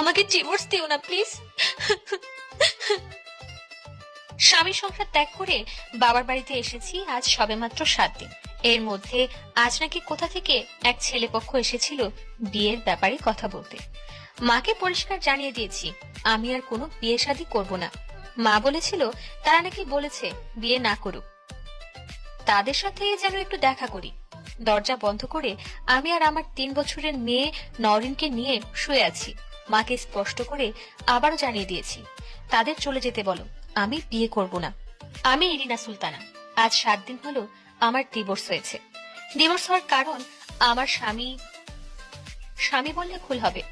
আমাকে ডিভোর্স দিও না প্লিজ। স্বামী সংসার ত্যাগ করে বাবার বাড়িতে এসেছি আজ সবেমাত্র 7 দিন। এর মধ্যে আজ নাকি কোথা থেকে এক ছেলে পক্ষ এসেছিল বিয়ের ব্যাপারে কথা বলতে। মাকে পরিষ্কার জানিয়ে দিয়েছি আমি আর কোনো বিয়ে শাদী করব না। মা বলেছিল তারা নাকি বলেছে বিয়ে না করুক, তাদের সাথে যেন একটু দেখা করি। দরজা বন্ধ করে আমি আর আমার 3 বছরের মেয়ে নরিনকে নিয়ে শুয়ে আছি। মাকে স্পষ্ট করে আবারও জানিয়ে দিয়েছি তাদের চলে যেতে বলো, আমি বিয়ে করব না। আমি ইরিনা সুলতানা। আজ 7 দিন হলো আমার ডিভোর্স হয়েছে। ডিভোর্স হওয়ার কারণ আমার স্বামী, স্বামী বললে ভুল হবে,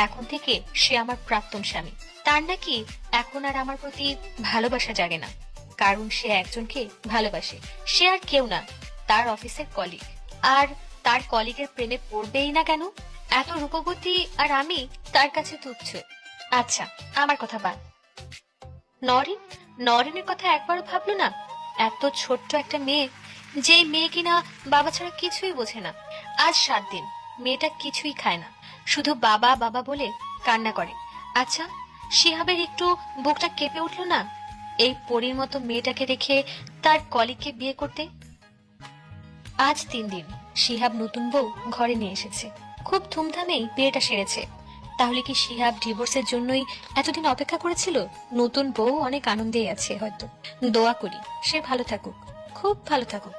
এখন থেকে সে আমার প্রাক্তন স্বামী। তার নাকি এখন আর আমার প্রতি ভালোবাসা জাগে না, কারণ সে একজনকে ভালোবাসে। সে আর কেউ না, তার অফিসের কলিগ। আর তার কলিগের প্রেমে পড়বেই না কেন? এত রূপবতী আর আমি তার কাছে তুচ্ছ। আচ্ছা, আমার কথা বাদ। নরিন, নরিনের কথা একবারও ভাবলো না? এত ছোট্ট একটা মেয়ে, যে মেয়ে কিনা বাবা ছাড়া কিছুই বোঝে না। আজ 7 দিন মেয়েটা কিছুই খায় না, শুধু বাবা বাবা বলে কান্না করে। আচ্ছা, শিহাবের একটু বুকটা কেঁপে উঠলো না এই পরীর মতো মেয়েটাকে রেখে তার কলিগকে বিয়ে করতে? আজ 3 দিন শিহাব নতুন বউ ঘরে নিয়ে এসেছে, খুব ধুমধামেই বিয়েটা সেরেছে। তাহলে কি শিহাব ডিভোর্সের জন্যই এতদিন অপেক্ষা করেছিল? নতুন বউ অনেক আনন্দে আছে হয়তো। দোয়া করি সে ভালো থাকুক, খুব ভালো থাকুক।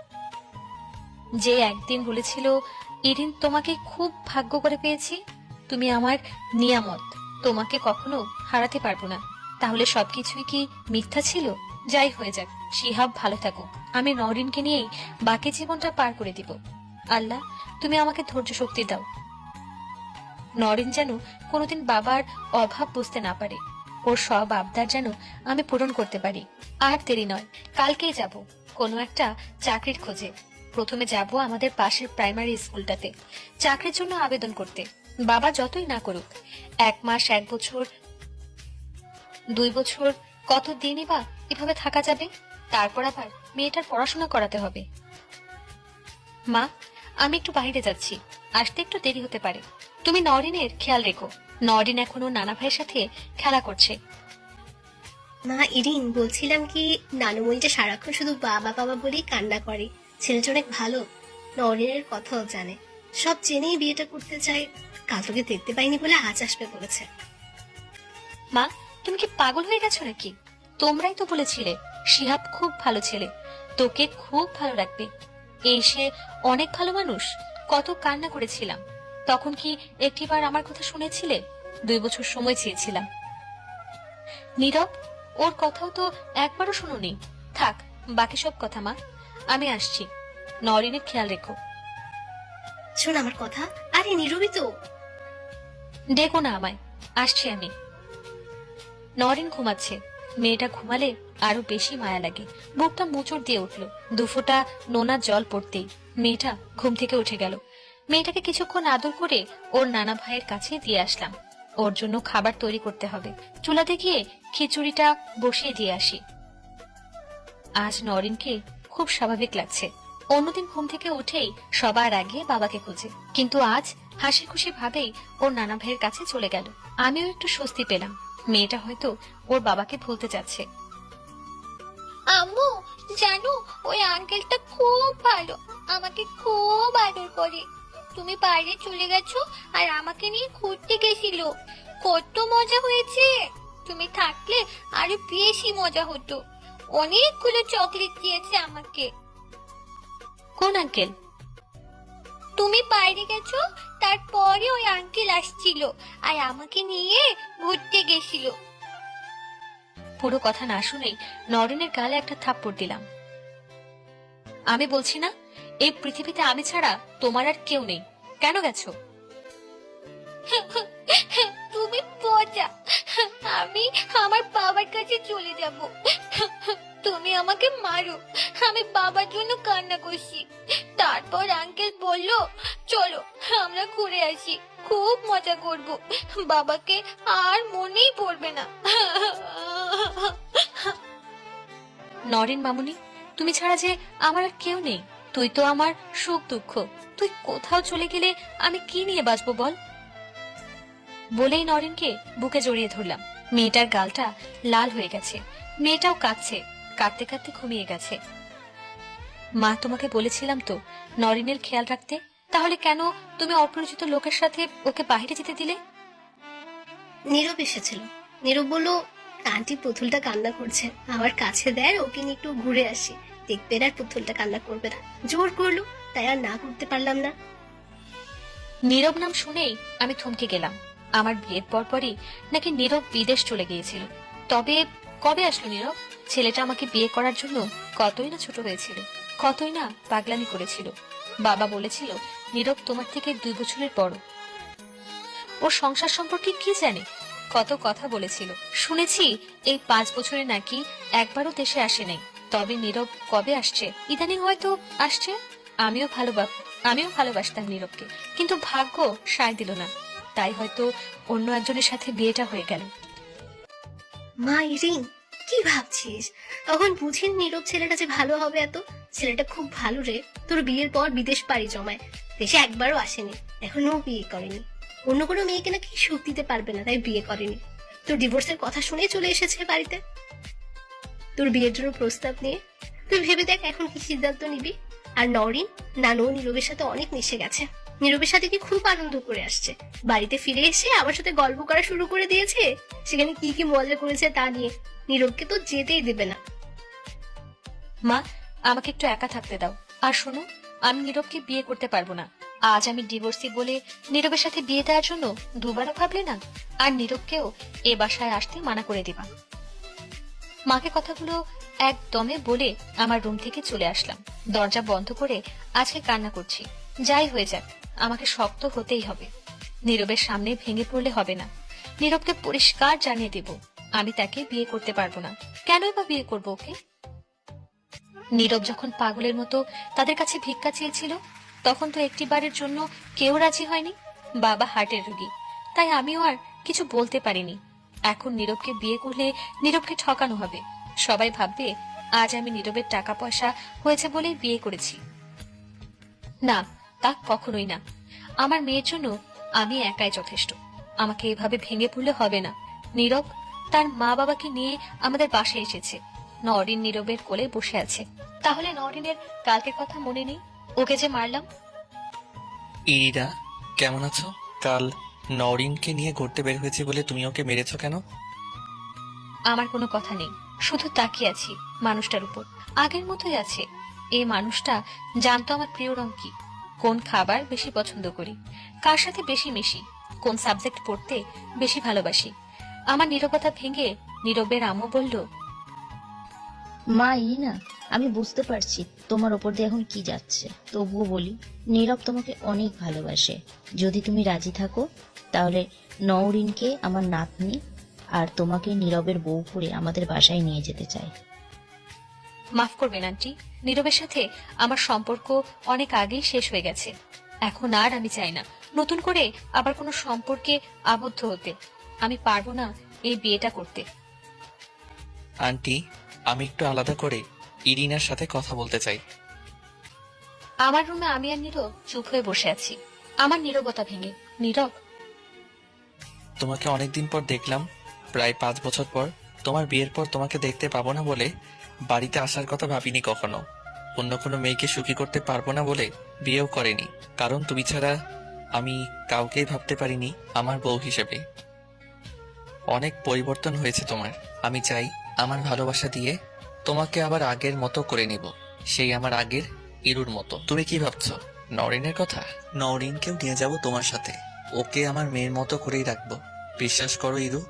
যে একদিন বলেছিল ইরিন তোমাকে খুব ভাগ্য করে পেয়েছি, তুমি আমার নিয়ামত, তোমাকে কখনো হারাতে পারবো না, তাহলে সবকিছুই কি মিথ্যা ছিল? যাই হয়ে যাক, শিহাব ভালো থাকুক। আমি নরিনকে নিয়েই বাকি জীবনটা পার করে দিব। আল্লাহ, তুমি আমাকে ধৈর্য শক্তি দাও। নরিন যেন কোনোদিন বাবার অভাব বুঝতে না পারে, ওর সব আবদার যেন আমি পূরণ করতে পারি। আর দেরি নয়, কালকেই যাব কোনো একটা চাকরির খোঁজে। প্রথমে যাব আমাদের পাশের প্রাইমারি স্কুলটাতে চাকরির জন্য আবেদন করতে। বাবা যতই না করুক, 1 মাস, 1 বছর, 2 বছর, কত দিনই বা এভাবে থাকা যাবে? তারপর আবার মেয়েটার পড়াশোনা করাতে হবে। মা, আমি একটু বাইরে যাচ্ছি, আসতে একটু দেরি হতে পারে। তুমি নরিনের খেয়াল রেখো। নরিন এখনো নানা ভাইয়ের সাথে খেলা করছে। মা ইরিন, বলছিলাম কি, নানুমণিটা সারাক্ষণ শুধু বাবা বাবা বলেই কান্না করে। ছেলেটা অনেক ভালো, নরিনের কথাও জানে, সব জেনেই বিয়েটা করতে চায়। কাল তোকে দেখতে পাইনি বলে আজ আসবে বলেছে। মা, তুমি কি পাগল হয়ে গেছো নাকি? তোমরাই তো বলেছিলে শিহাব খুব ভালো ছেলে, তোকে খুব ভালো রাখবে। এই সে অনেক ভালো মানুষ। কত কান্না করেছিলাম, তখন কি একটিবার আমার কথা শুনেছিলে? 2 বছর সময় চেয়েছিলাম। নীরব, ওর কথাও তো একবারও শুনোনি। থাক, বাকি সব কথা মা, আমি আসছি। নরিনের খেয়াল রেখো। শোন আমার কথা। আরে নীরবই তো। ডেকো না আমায়, আসছি আমি। নরিন ঘুমাচ্ছে, মেয়েটা ঘুমালে আরো বেশি মায়া লাগে। বুকটা মোচড় দিয়ে উঠলো, 2 ফোঁটা নোনা জল পড়তেই মেয়েটা ঘুম থেকে উঠে গেল। মেয়েটাকে কিছুক্ষণ আদর করে ওর নানা ভাইয়ের কাছে দিয়ে আসলাম। ওর জন্য খাবার তৈরি করতে হবে, চুলাতে গিয়ে খিচুড়িটা বসিয়ে দিয়ে আসি। আজ নরিনকে খুব স্বাভাবিক লাগছে। অন্যদিন ঘুম থেকে উঠেই সবার আগে বাবাকে খোঁজে, কিন্তু আজ হাসি খুশি ভাবেই ওর নানা ভাইয়ের কাছে চলে গেল। আমিও একটু স্বস্তি পেলাম, মেয়েটা হয়তো ওর বাবাকে ভুলতে যাচ্ছে। আম্মু, জানো ওই আঙ্কেলটা খুব ভালো, আমাকে খুব আদর করে। তুমি বাইরে চলে গেছো আর আমাকে নিয়ে ঘুরতে গেছিল, কত মজা হয়েছে। তুমি থাকলে আরো বেশি মজা হতো। অনেকগুলো চকলেট দিয়েছে আমাকে। কোন আঙ্কেল? তুমি বাইরে গেছো, তারপরে ওই আঙ্কেল আসছিল আর আমাকে নিয়ে ঘুরতে গেছিল। পুরো কথা না শুনেই নরিনের গালে একটা থাপ্পড় দিলাম। আমি বলছি না এই পৃথিবীতে আমি ছাড়া তোমার আর কেউ নেই, কেন গেছো? তুমি পচা। আমি আমার বাবার কাছে চলে যাব। তুমি আমাকে মারো, আমি বাবার জন্য কান্না করছি। তারপর আঙ্কেল বলল চলো আমরা ঘুরে আসি, খুব মজা করব, বাবাকে আর মনেই পড়বে না। নরিন মামুনি, তুমি ছাড়া যে আমার আর কেউ নেই। তুই তো আমার সুখ দুঃখ। তুই কোথাও চলে গেলে আমি কি নিয়ে বাঁচবো বল? বলেই নরেনকে বুকে জড়িয়ে ধরলাম। মেয়েটার গালটা লাল হয়ে গেছে, মেয়েটাও কাঁদছে, কাঁদতে কাঁদতে ঘুমিয়ে গেছে। মা, তোমাকে বলেছিলাম তো নরেনের খেয়াল রাখতে, তাহলে কেন তুমি অপরিচিত লোকের সাথে ওকে বাইরে যেতে দিলে? নীরব এসেছিল। নীরব বলল, আন্টি পুতুলটা কান্না করছে, আমার কাছে দেয়, ওকে নিয়ে একটু ঘুরে আসি, দেখবেন আর পুতুলটা কান্না করবে না। জোর করলো, তাই আর না করতে পারলাম না। নীরব নাম শুনেই আমি থমকে গেলাম। আমার বিয়ের পরপরই নাকি নীরব বিদেশ চলে গিয়েছিল। তবে কবে আসলো নীরব? ছেলেটা আমাকে বিয়ে করার জন্য কতই না ছোট হয়েছিল, কতই না পাগলামি করেছিল। বাবা বলেছিল নীরব তোমার থেকে 2 বছরের বড়। ও সংসার সম্পর্কে কি জানে, কত কথা বলেছিল। শুনেছি এই 5 বছরে নাকি একবারও দেশে আসে নাই। তবে নীরব কবে আসছে? ইদানিং হয়তো আসছে। আমিও ভালোবাসতাম নীরবকে, কিন্তু ভাগ্য সায় দিল না, তাই হয়তো অন্য একজনের সাথে বিয়েটা হয়ে গেল। মা, ইরিন, কি ভাবছিস? তখন বুঝিনি নীরব ছেলেটা যে ভালো হবে এত। ছেলেটা খুব ভালো রে। তোর বিয়ের পর বিদেশ পাড়ি জমায়, দেশে একবারও আসেনি, এখনো বিয়ে করেনি। অন্য কোনো মেয়েকে নাকি সুখ দিতে পারবে না, তাই বিয়ে করেনি। তোর ডিভোর্সের কথা শুনে চলে এসেছে বাড়িতে তোর বিয়ের জন্য প্রস্তাব নিয়ে। তুই ভেবে দেখ এখন কি সিদ্ধান্ত নিবি। আর নরিন, নানু নীরবের সাথে অনেক মিশে গেছে, নীরবের সাথে কি খুব আনন্দ করে আসছে। বাড়িতে ফিরে এসে আমার সাথে গল্প করা শুরু করে দিয়েছে, সেখানে কি কি মজা করেছে তা নিয়ে। নীরবকে তো যেতেই দেবে না। মা, আমাকে একটু একা থাকতে দাও। আর শোনো, আমি নীরবকে বিয়ে করতে পারবো না। আজ আমি ডিভোর্সি বলে নীরবের সাথে বিয়ে দেওয়ার জন্য দুবারও ভাবলে না। আর নীরবকেও এ বাসায় আসতে মানা করে দিবা। মাকে কথাগুলো একদমে বলে আমার রুম থেকে চলে আসলাম। দরজা বন্ধ করে আজকে কান্না করছি। যাই হয়ে যাক, আমাকে শক্ত হতেই হবে। নীরবের সামনে ভেঙে পড়লে হবে না। নীরবকে পরিষ্কার জানিয়ে দেব আমি তাকে বিয়ে করতে পারবো না। কেনই বা বিয়ে করবো ওকে? নীরব যখন পাগলের মতো তাদের কাছে ভিক্ষা চেয়েছিল, তখন তো একটিবারের জন্য কেউ রাজি হয়নি। বাবা হার্টের রোগী, তাই আমিও আর কিছু বলতে পারিনি। এখন নীরবকে বিয়ে করলে নীরবকে ঠকানো হবে। সবাই ভাববে আজ আমি নীরবের টাকা পয়সা হয়েছে বলেই বিয়ে করেছি। না, তা কখনোই না। আমার মেয়ের জন্য আমি একাই যথেষ্ট। আমাকে এভাবে ভেঙে পড়লে হবে না। নীরব তার মা বাবাকে নিয়ে আমাদের বাসায় এসেছে। নরিন নীরবের কোলে বসে আছে। তাহলে নরিনের কালকের কথা মনে নেই? ওকে যে মারলাম। ইরিরা, কেমন আছো? কাল নওরিনকে নিয়ে ঘুরতে বের হয়েছে বলে তুমি ওকে মেরেছো কেন? আমার কোনো কথা নেই, শুধু তাকিয়ে আছি মানুষটার উপর। আগের মতোই আছে। এই মানুষটা জানতো আমার প্রিয় রং কি, কোন খাবার বেশি পছন্দ করি, কার সাথে বেশি মিশি, কোন সাবজেক্ট পড়তে বেশি ভালোবাসি। আমার নীরবতা ভেঙে নীরবের আম্মু বলল, মা, না, আমি বুঝতে পারছি তোমার ওপর দিয়ে এখন কি যাচ্ছে, তবুও বলি, নীরব তোমাকে অনেক ভালোবাসে। যদি তুমি রাজি থাকো তাহলে নওরিনকে আমার নাতনি আর তোমাকে নীরবের বউ করে আমাদের বাসায় নিয়ে যেতে চাই। মাফ করবেন আন্টি, নীরবের সাথে আমার সম্পর্ক অনেক আগেই শেষ হয়ে গেছে। এখন আর আমি চাই না নতুন করে আবার কোনো সম্পর্কে আবদ্ধ হতে। আমি পারবো না এই বিয়েটা করতে। আন্টি, আমি একটু আলাদা করে ইরিনার সাথে কথা বলতে চাই। আমার রুমে আমি আর নীরব চুপ হয়ে বসে আছি। আমার নীরবতা ভেঙে, নীরব, তোমাকে অনেকদিন পর দেখলাম, প্রায় 5 বছর পর। তোমার বিয়ের পর তোমাকে দেখতে পাবো না বলে বাড়িতে আসার কথা ভাবিনি কখনো। অন্য কোনো মেয়েকে সুখী করতে পারবো না বলে বিয়েও করেনি, কারণ তুমি ছাড়া আমি কাউকেই ভাবতে পারিনি আমার বউ হিসেবে। অনেক পরিবর্তন হয়েছে তোমার। আমি চাই আমার ভালোবাসা দিয়ে তোমাকে আবার আগের মতো করে নিব, সেই আমার আগের ইরুর মতো। তুমি কি ভাবছো নওরিনের কথা? নওরিনকেও নিয়ে যাব তোমার সাথে, ওকে আমার মেয়ের মতো করেই রাখবো। বিশ্বাস করো ইরু,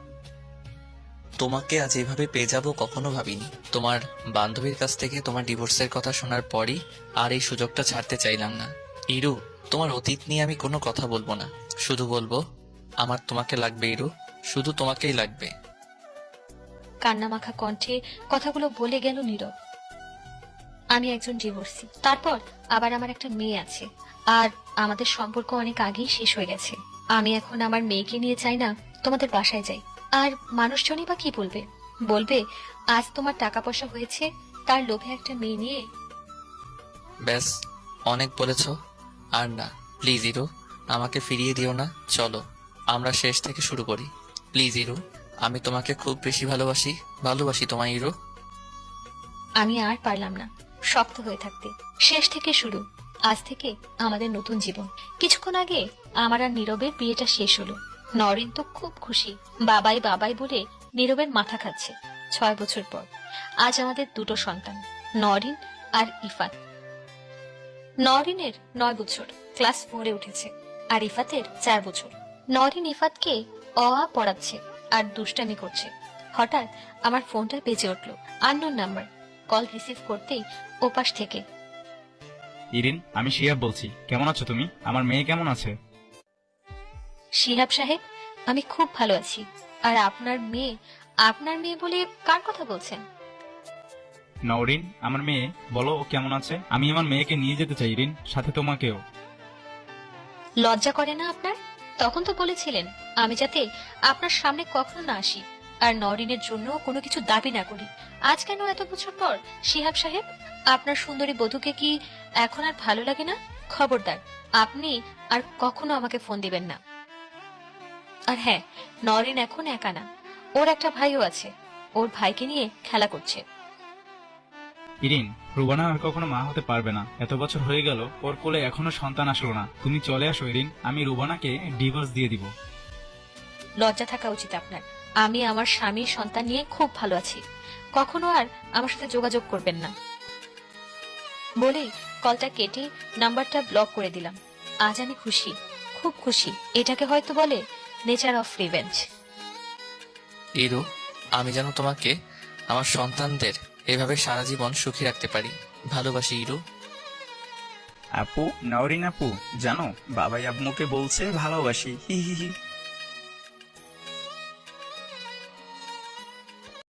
তোমাকে আজ এভাবে পেয়ে যাবো কখনো ভাবিনি। তোমার বান্ধবীর কাছ থেকে তোমার ডিভোর্সের কথা শোনার পরই আর এই সুযোগটা ছাড়তে চাইলাম না। ইরু, তোমার অতীত নিয়ে আমি কোনো কথা বলবো না, শুধু বলবো আমার তোমাকে লাগবে ইরু, শুধু তোমাকেই লাগবে। কান্নামাখা কণ্ঠে কথাগুলো বলে গেল নীরব। আমি একজন ডিভোর্সি, তারপর আবার আমার একটা মেয়ে আছে, আর আমাদের সম্পর্ক অনেক আগেই শেষ হয়ে গেছে। আমি এখন আমার মেয়েকে নিয়ে চাই না তোমাদের বাসায় যাই। আর মানুষজনই বা কি বলবে? বলবে আজ তোমার টাকা পয়সা হয়েছে, তার লোভে একটা মেয়ে নিয়ে। ব্যাস, অনেক বলেছ, আর না। প্লিজ ইরু, আমাকে ফিরিয়ে দিও না। চলো, আমরা শেষ থেকে শুরু করি। প্লিজ ইরু, আমি তোমাকে খুব বেশি ভালোবাসি তোমায় ইরু। আমি আর পারলাম না শক্ত হয়ে থাকতে। শেষ থেকে শুরু, আজ থেকে আমাদের নতুন জীবন। কিছুক্ষণ আগে আমার আর নীরবের বিয়েটা শেষ হলো। নরেন তো খুব খুশি, বাবাই বাবাই বলে নীরবের মাথা খাচ্ছে। 6 বছর পর আজ আমাদের দুটো সন্তান, নরিন আর ইফাত। নরিনের 9 বছর, ক্লাস 4-এ উঠেছে, আর ইফাতের 4 বছর। নরিন ইফাতকে অ আ পড়াচ্ছে আর দুষ্টামি করছে। হঠাৎ আমার ফোনটা বেজে উঠলো। Unknown number. কল রিসিভ করতেই ওপাশ থেকে, ইরিন, আমি শিহাব বলছি। কেমন আছো তুমি? আমার মেয়ে কেমন আছে? শিহাব সাহেব, আমি খুব ভালো আছি। আর আপনার মেয়ে বলে কার কথা বলছেন? নওরিন, আমার মেয়ে। বলো ও কেমন আছে। আমি আমার মেয়েকে নিয়ে যেতে চাই ইরিন, সাথে তোমাকেও। লজ্জা করে না আপনার? তখন তো বলেছিলেন আমি যাতে আপনার সামনে কখনো না আসি, আর নরিনের জন্য কোনো কিছু দাবি না করি। আজ কেন এত বছর পর? শিহাব সাহেব, আপনার সুন্দরী বধূকে কি এখন আর ভালো লাগে না? খবরদার, আপনি আর কখনো আমাকে ফোন দিবেন না। আর হ্যাঁ, নরিন এখন একা না, ওর একটা ভাইও আছে। ওর ভাইকে নিয়ে খেলা করছে। ইরিন, রুবানা আর কখনো মা হতে পারবে না। এত বছর হয়ে গেল, ওর কোলে এখনো সন্তান আসলো না। তুমি চলে আসো ইরিন, আমি রুবানাকে ডিভোর্স দিয়ে দিব। লজ্জা থাকা উচিত আপনার। আমি আমার স্বামীর সন্তান নিয়ে খুব ভালো আছি। কখনো আর আমার সাথে যোগাযোগ করবেন না বলেই কলটা কেটে নাম্বারটা ব্লক করে দিলাম। আজ আমি খুশি, খুব খুশি। এটাকে হয়তো বলে নেচার অফ রিভেঞ্জ। ইরু, আমি যেন তোমাকে, আমার সন্তানদের এভাবে সারা জীবন সুখী রাখতে পারি। ভালোবাসি ইরু। আপু, নওরিন আপু, জানো বাবাই আম্মুকে বলছে ভালোবাসি, হি হি হি।